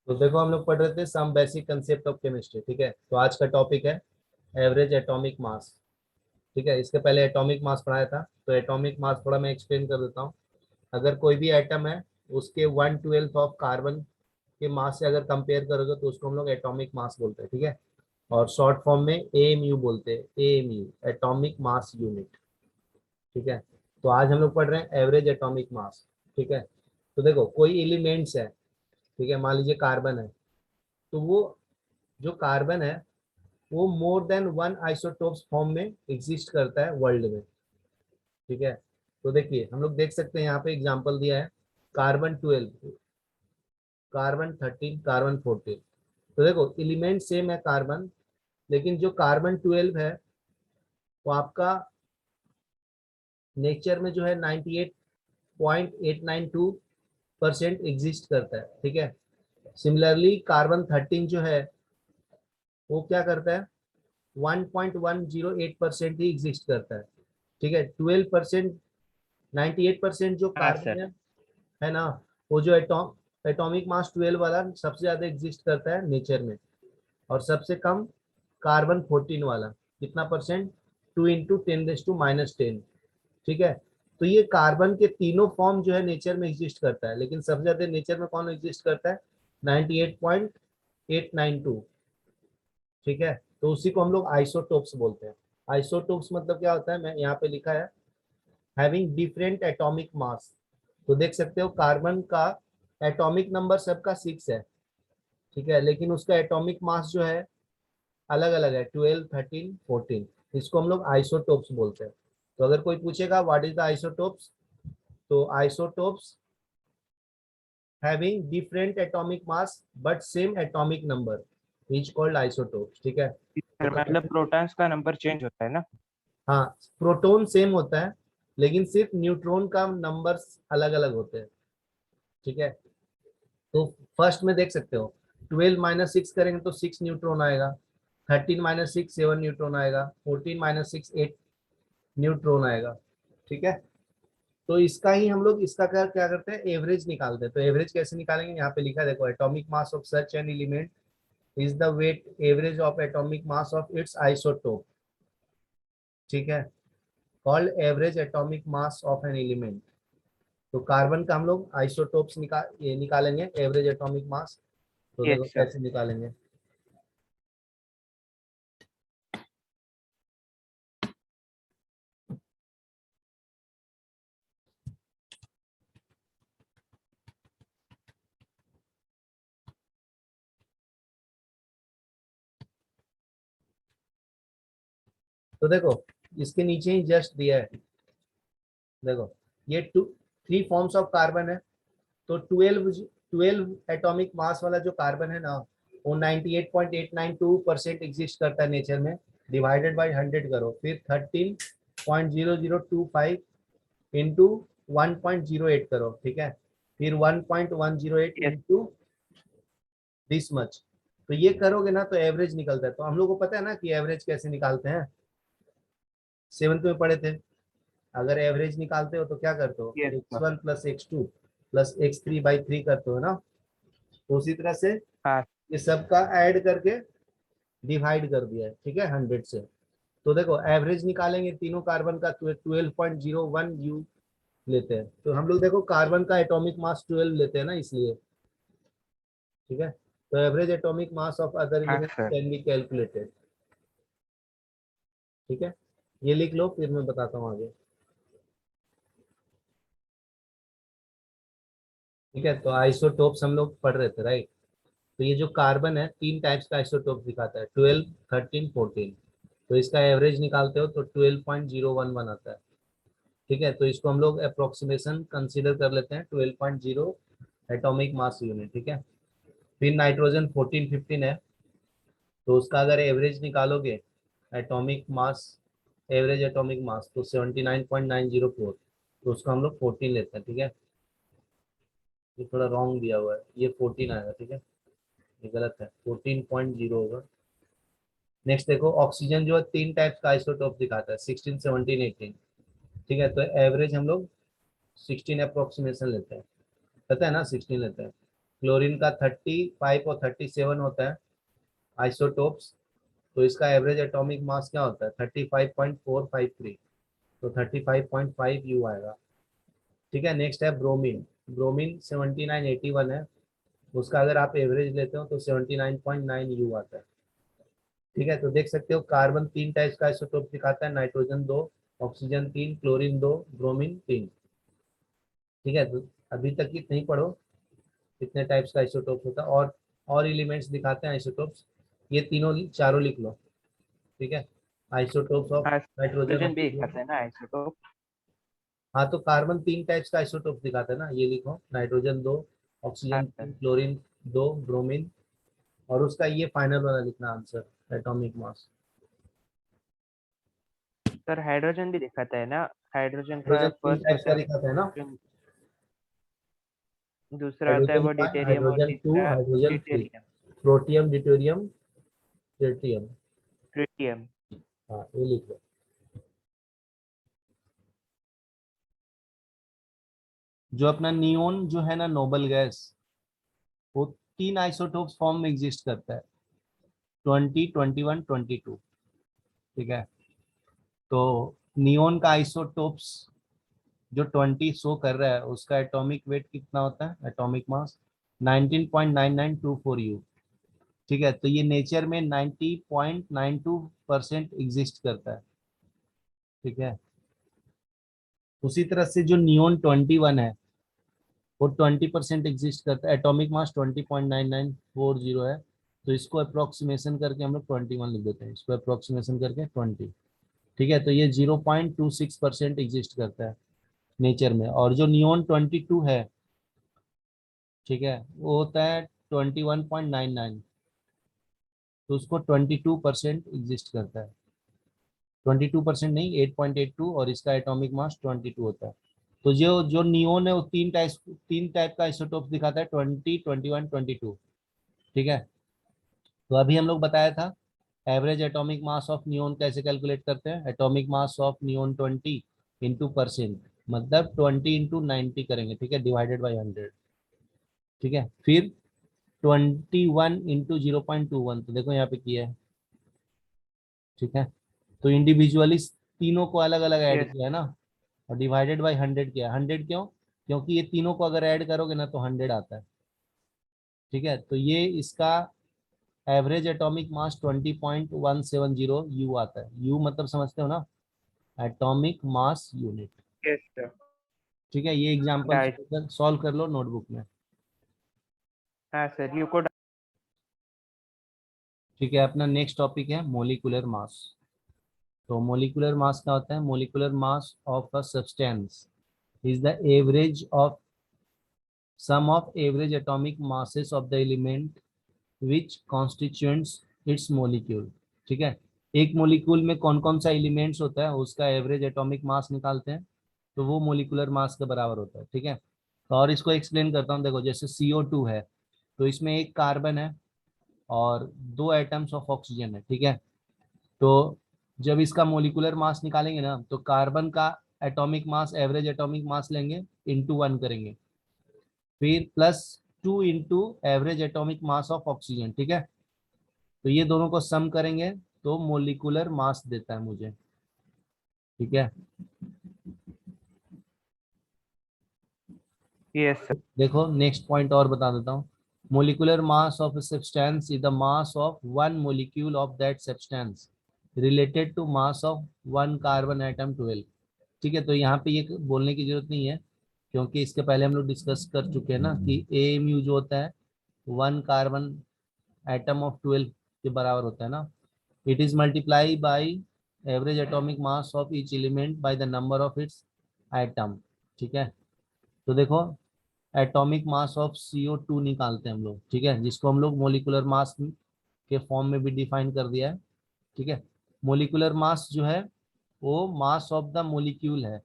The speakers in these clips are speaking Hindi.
तो देखो हम लोग पढ़ रहे थे some basic concept of chemistry. ठीक है, तो आज का टॉपिक है एवरेज एटॉमिक मास। ठीक है, इसके पहले एटॉमिक मास पढ़ाया था, तो एटॉमिक मास थोड़ा मैं एक्सप्लेन कर देता हूँ। अगर कोई भी एटम है, उसके 1/12 ऑफ कार्बन के मास से अगर कंपेयर करोगे तो उसको हम लोग एटॉमिक मास बोलते हैं। ठीक है, और शॉर्ट फॉर्म में एएमयू बोलते हैं, एएमयू एटॉमिक मास यूनिट। ठीक है, तो आज हम लोग पढ़ रहे हैं एवरेज एटॉमिक मास। ठीक है, तो देखो कोई एलिमेंट्स है, ठीक है, मान लीजिए कार्बन है, तो वो जो कार्बन है वो more than one isotopes form में एग्जिस्ट करता है वर्ल्ड में। ठीक है, तो देखिए हम लोग देख सकते हैं यहाँ पे एग्जांपल दिया है, कार्बन 12, कार्बन 13, कार्बन 14। तो देखो एलिमेंट सेम है कार्बन, लेकिन जो कार्बन 12 है वो आपका नेचर में जो है 98.892% एग्जिस्ट करता है। ठीक है, सिमिलरली कार्बन 13 जो है वो क्या करता है, 1.108% ही एग्जिस्ट करता है। ठीक है, 12%, 98% जो हाँ कार्बन सर। है ना, वो जो एटॉमिक मास 12 वाला सबसे ज्यादा एग्जिस्ट करता है नेचर में। और सबसे कम कार्बन 14 वाला, कितना परसेंट, 2 × 10⁻�10। ठीक है, तो ये कार्बन के तीनों फॉर्म जो है नेचर में एग्जिस्ट करता है, लेकिन सबसे ज्यादा नेचर में कौन एग्जिस्ट करता है, 98.892। ठीक है, तो उसी को हम लोग आइसोटोप्स बोलते हैं। आइसोटोप्स मतलब क्या होता है, मैं यहाँ पे लिखा है हैविंग डिफरेंट एटॉमिक मास। तो देख सकते हो कार्बन का एटॉमिक नंबर सबका 6 है। ठीक है, लेकिन उसका एटॉमिक मास जो है अलग अलग है, 12, 13, 14। इसको हम लोग आइसोटोप्स बोलते हैं। तो अगर कोई पूछेगा व्हाट इज द आइसोटोप्स, तो isotopes having different atomic mass but same atomic number is called isotopes. ठीक है, तो सर मतलब प्रोटॉन्स का नंबर चेंज होता है ना। हाँ, प्रोटॉन सेम होता है, लेकिन सिर्फ न्यूट्रॉन का नंबर अलग अलग होते हैं। ठीक है, तो फर्स्ट में देख सकते हो 12 - 6 करेंगे तो 6 न्यूट्रॉन आएगा, 13 - 6 7 न्यूट्रॉन आएगा, 14 - 6 8 न्यूट्रॉन आएगा। ठीक है, तो इसका ही हम लोग इसका क्या क्या करते हैं, एवरेज निकालते हैं। तो एवरेज कैसे निकालेंगे, यहाँ पे लिखा है देखो, atomic mass of such an element is the weight average of atomic mass of its isotope. ठीक है, called average atomic mass of an element. तो कार्बन का हम लोग आइसोटोप्स ये निकालेंगे एवरेज एटॉमिक मास। तो देखो यस सर। कैसे निकालेंगे। तो देखो इसके नीचे ही जस्ट दिया है, देखो ये 3 फॉर्म्स ऑफ कार्बन है। तो 12 एटॉमिक मास वाला जो कार्बन है ना, वो 98.892% एग्जिस्ट करता है नेचर में। डिवाइडेड बाय 100 करो, फिर 13.0025 इंटू 1.08 करो। ठीक है, फिर 1.108 यस। Into this much. तो ये करोगे ना तो एवरेज निकलता है। तो हम लोग को पता है ना कि एवरेज कैसे निकालते हैं, 7th में पढ़े थे। अगर एवरेज निकालते हो तो क्या करते हो, yes sir. x1 + x2 + x3/3 करते हो ना। तो उसी तरह से हाँ। ये सबका ऐड करके डिवाइड कर दिया है। ठीक है, 100 से। तो देखो एवरेज निकालेंगे तीनों कार्बन का, 12.01 यू लेते हैं। तो हम लोग देखो कार्बन का एटॉमिक मास 12 लेते हैं ना, इसलिए। ठीक है, तो average atomic mass of other हाँ element sir. Can be calculated. ठीक है, ये लिख लो, फिर मैं बताता हूँ आगे। ठीक है, तो आइसोटोप्स हम लोग पढ़ रहे थे, राइट। तो ये जो कार्बन है, 3 टाइप्स का आइसोटोप दिखाता है, 12, 13, 14। तो इसका एवरेज निकालते हो तो 12.011 आता है। ठीक है, तो इसको हम लोग अप्रोक्सीमेशन कंसीडर कर लेते हैं, 12.0 एटॉमिक मास यूनिट। ठीक है, फिर नाइट्रोजन 14, 15 है, तो उसका अगर एवरेज निकालोगे एटॉमिक मास, एवरेज एटॉमिक मास, तो 79.904। तो उसको हम लोग 14 लेते हैं। ठीक है, ये थोड़ा रॉन्ग दिया हुआ है, ये 14 आएगा। ठीक है, ये गलत है, 14.0 होगा। नेक्स्ट देखो ऑक्सीजन जो है 3 टाइप्स का आइसोटोप दिखाता है, 16, 17, 18। ठीक है, तो एवरेज हम लोग 16 अप्रोक्सीमेशन लेते हैं, पता है ना, 16 लेते हैं। क्लोरीन का 35 और 37 होता है आइसोटोप्स, तो इसका एवरेज एटॉमिक मास क्या होता है 35.453, तो 35.5 यू आएगा। ठीक है, नेक्स्ट है ब्रोमीन। ब्रोमीन 7981 है, उसका अगर आप एवरेज लेते हो तो 79.9 यू आता है। ठीक है, तो देख सकते हो कार्बन 3 टाइप्स का आइसोटोप दिखाता है, नाइट्रोजन 2, ऑक्सीजन 3, क्लोरीन 2, ब्रोमीन 3। ठीक है, तो अभी तक इतना ही पढ़ो कितने टाइप्स का आइसोटोप होता है, और एलिमेंट्स दिखाते हैं आइसोटोप्स, ये तीनों चारों लिख लो। ठीक है, आइसोटोप्स ऑफ नाइट्रोजन, हाइड्रोजन भी एक ऑक्सीजन। आता है ना आइसोटोप। हाँ, तो कार्बन 3 टाइप्स का आइसोटोप दिखाता है ना, ये लिखो, नाइट्रोजन 2, हाँ ऑक्सीजन सर। 3, chlorine 2, bromine. और उसका ये फाइनल वाला लिखना answer, atomic mass. Sir hydrogen भी दिखाता है ना, हाइड्रोजन का हाइड्रोजन 3 फर्स्ट टाइप्स होता का है दिखाता है ना, ऑक्सीजन, दूसरा आता है हाइड्रोजन वो 1, ड्यूटेरियम और हाइड्रोजन 2, तीसरा hydrogen 3, tritium. Protium, deuterium, tritium. Tritium. हाँ, ये लिख लो। जो अपना नियोन जो है ना, नोबल गैस, वो 3 आइसोटोप्स फॉर्म में एग्जिस्ट करता है, 20, 21, 22। ठीक है, तो नियोन का आइसोटोप्स जो 20 शो कर रहा है, उसका एटॉमिक वेट कितना होता है, एटॉमिक मास 19.9924 यू। ठीक है, तो ये नेचर में 90.92% एग्जिस्ट करता है। ठीक है, उसी तरह से जो नियोन 21 है, वो 20% एग्जिस्ट करता है, एटॉमिक मास 20.9940 है। तो इसको अप्रोक्सीमेशन करके हम लोग 21 लिख देते हैं, इसको अप्रोक्सीमेशन करके 20। ठीक है, तो ये 0.26% एग्जिस्ट करता है नेचर में। और जो नियोन 22 है, ठीक है, वो होता है 21.99, तो उसको 22% एग्जिस्ट करता है, 22% नहीं, 8.82, और इसका एटॉमिक मास 22 होता है। तो जो जो नियोन है वो 3 टाइप का आइसोटोप दिखाता है, 20, 21, 22। ठीक है, तो अभी हम लोग बताया था average atomic mass of neon कैसे कैलकुलेट करते हैं, atomic mass of neon 20 into percent, मतलब 20 इंटू 90 करेंगे। ठीक है, डिवाइडेड बाई 100। ठीक है, फिर 21 इंटू 0.21, तो देखो यहाँ पे किया है। ठीक है, तो इंडिविजुअली तीनों को अलग अलग ऐड यस। किया है ना, और डिवाइडेड बाई 100 किया है। 100 क्यों, क्योंकि ये तीनों को अगर ऐड करोगे ना तो 100 आता है। ठीक है, तो ये इसका एवरेज एटॉमिक मास 20.170 यू आता है। यू मतलब समझते हो ना, atomic mass unit. Yes sir. ठीक है, ये एग्जांपल डाइट। सॉल्व कर लो नोटबुक में। हाँ सर, यू को। ठीक है, अपना नेक्स्ट टॉपिक है मोलिकुलर मास। तो मोलिकुलर मास क्या होता है, molecular mass of a substance is the average of sum of average atomic masses of the element which constituents its molecule. ठीक है, एक मोलिक्यूल में कौन कौन सा एलिमेंट्स होता है, उसका एवरेज एटॉमिक मास निकालते हैं, तो वो मोलिकुलर मास के बराबर होता है। ठीक है, तो और इसको एक्सप्लेन करता हूँ, देखो जैसे CO2 है, तो इसमें एक कार्बन है और 2 एटम्स ऑफ ऑक्सीजन है। ठीक है, तो जब इसका मोलिकुलर मास निकालेंगे ना, तो कार्बन का एटॉमिक मास, एवरेज एटॉमिक मास लेंगे, इंटू 1 करेंगे, फिर +2 into average atomic mass of oxygen. ठीक है, तो ये दोनों को सम करेंगे तो मोलिकुलर मास देता है मुझे। ठीक है, यस सर। देखो नेक्स्ट पॉइंट और बता देता हूँ। Molecular mass of substance is the mass of one molecule of that substance related to mass of one carbon atom 12। ठीक है, तो यहाँ पे ये बोलने की जरूरत नहीं है, क्योंकि इसके पहले हम लोग डिस्कस कर चुके हैं ना कि AMU जो होता है वन कार्बन एटम ऑफ 12 के बराबर होता है ना। It is multiply by average atomic mass of each element by the number of its atom. ठीक है, तो देखो एटॉमिक मास ऑफ CO2 निकालते हैं हम लोग। ठीक है, जिसको हम लोग मोलिकुलर मास के फॉर्म में भी डिफाइन कर दिया है। ठीक है, मोलिकुलर मास जो है वो मास ऑफ द मोलिक्यूल है,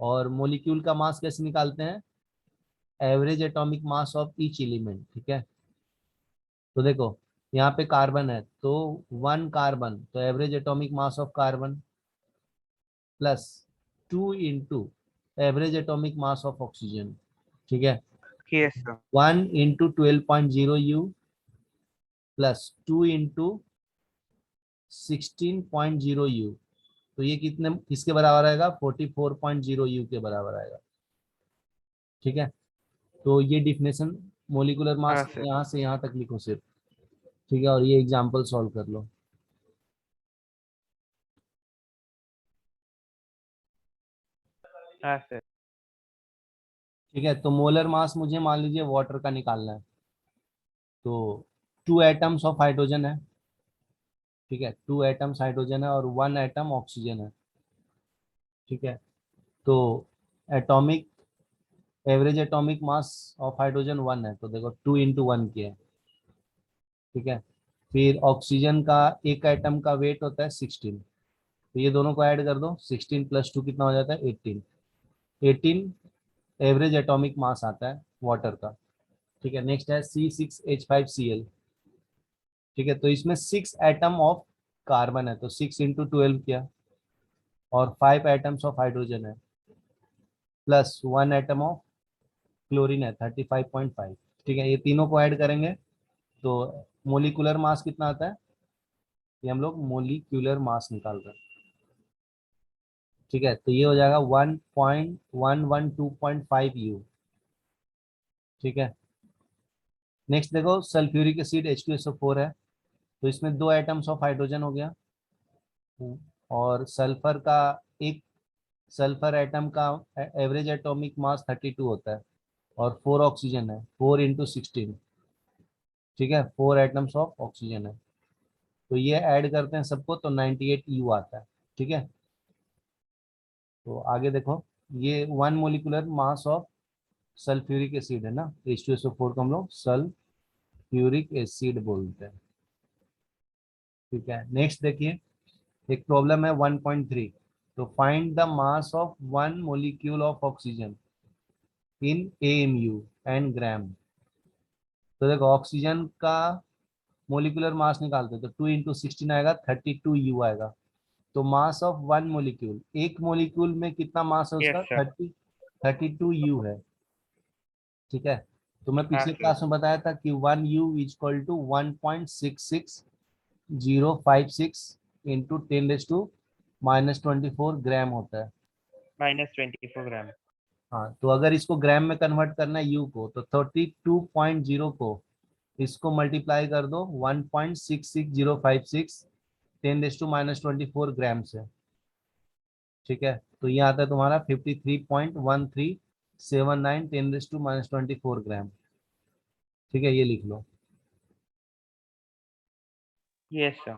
और मोलिक्यूल का मास कैसे निकालते हैं, average atomic mass of each element. ठीक है, तो देखो यहाँ पे कार्बन है, तो 1 कार्बन, तो average atomic mass of carbon +2 into average atomic mass of oxygen. ठीक है, Yes, sir. 1 into 12.0 U plus 2 into 16.0 U, तो ये कितने किसके बराबर आएगा? 44.0 U के बराबर आएगा। ठीक है, तो ये डिफिनेशन मोलिकुलर मास हाँ सर। यहाँ से यहाँ तक लिखो सिर्फ। ठीक है, और ये एग्जांपल सॉल्व कर लो। हाँ सर। ठीक है, तो मोलर मास मुझे मान लीजिए वाटर का निकालना है, तो 2 एटम्स ऑफ हाइड्रोजन है। ठीक है, 2 एटम्स हाइड्रोजन है और 1 एटम ऑक्सीजन है। ठीक है, तो atomic average atomic mass of hydrogen 1 है, तो देखो 2 इंटू 1 किया है। ठीक है, फिर ऑक्सीजन का एक एटम का वेट होता है 16, तो ये दोनों को ऐड कर दो, 16 प्लस 2 कितना हो जाता है? 18। 18 एवरेज एटॉमिक मास आता है वाटर का। ठीक है, नेक्स्ट है C6H5Cl। ठीक है, तो इसमें 6 एटम ऑफ कार्बन है, तो 6 इंटू 12 किया, और 5 एटम्स ऑफ हाइड्रोजन है, प्लस 1 एटम ऑफ क्लोरीन है 35.5। ठीक है, ये तीनों को ऐड करेंगे तो मोलिकुलर मास कितना आता है? ये हम लोग मोलिक्यूलर मास निकाल रहे हैं। ठीक है, तो ये हो जाएगा 1.112.5 U। ठीक है, नेक्स्ट देखो सल्फ्यूरिक एसिड H2SO4 है, तो इसमें 2 एटम्स ऑफ हाइड्रोजन हो गया, और सल्फर का एक सल्फर एटम का एवरेज एटॉमिक मास 32 होता है, और 4 ऑक्सीजन है, 4 इंटू 16। ठीक है, 4 एटम्स ऑफ ऑक्सीजन है, तो ये ऐड करते हैं सबको तो 98 U आता है। ठीक है, तो आगे देखो, ये 1 molecular mass of sulphuric acid है ना, H2SO4 को हम लोग सल्फ्यूरिक एसिड बोलते हैं। ठीक है, नेक्स्ट देखिए, एक प्रॉब्लम है 1.3, तो find the mass of 1 molecule of oxygen in AMU and gram. तो देखो ऑक्सीजन का मोलिकुलर मास निकालते हैं, तो 2 इंटू 16 आएगा, 32 U आएगा। तो मास ऑफ 1 मोलिक्यूल, एक मोलिक्यूल में कितना मास है Yes, उसका? sir. 32 U है। ठीक है, तो मैं हाँ पिछले सर। क्लास में बताया था कि 1 U is equal to 1.66056 into 10⁻⁻24 gram होता है। -24 ग्राम। हाँ, तो अगर इसको ग्राम में कन्वर्ट करना है यू को, तो 32.0 को इसको मल्टीप्लाई कर दो 1.66056 10⁻⁻24 ग्राम से। ठीक है, तो ये आता है तुम्हारा 53.1379 10⁻⁻24 ग्राम। ठीक है, ये लिख लो। Yes, sir.